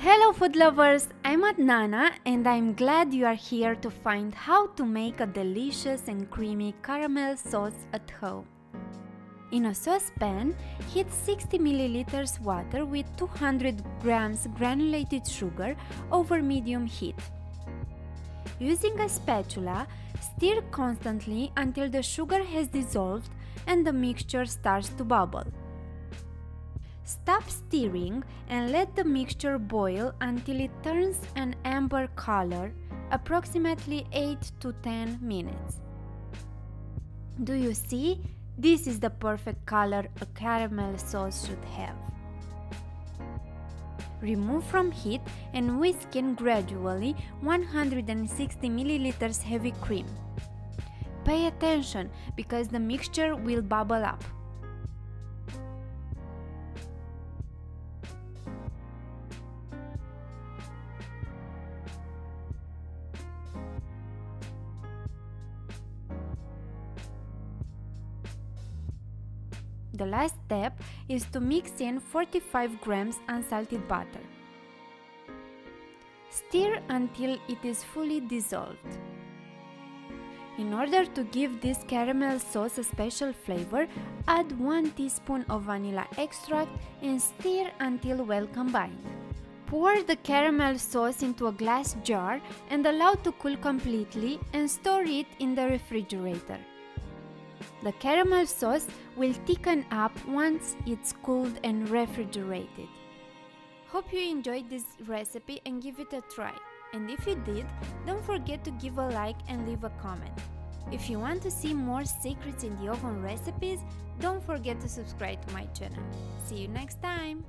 Hello food lovers, I'm Adnana and I'm glad you are here to find how to make a delicious and creamy caramel sauce at home. In a saucepan, heat 60 ml water with 200 grams granulated sugar over medium heat. Using a spatula, stir constantly until the sugar has dissolved and the mixture starts to bubble. Stop stirring and let the mixture boil until it turns an amber color, approximately 8 to 10 minutes. Do you see? This is the perfect color a caramel sauce should have. Remove from heat and whisk in gradually 160 ml heavy cream. Pay attention because the mixture will bubble up. The last step is to mix in 45 grams unsalted butter. Stir until it is fully dissolved. In order to give this caramel sauce a special flavor, add 1 teaspoon of vanilla extract and stir until well combined. Pour the caramel sauce into a glass jar and allow to cool completely and store it in the refrigerator. The caramel sauce will thicken up once it's cooled and refrigerated. Hope you enjoyed this recipe and give it a try. And if you did, don't forget to give a like and leave a comment. If you want to see more secrets in the oven recipes, don't forget to subscribe to my channel. See you next time!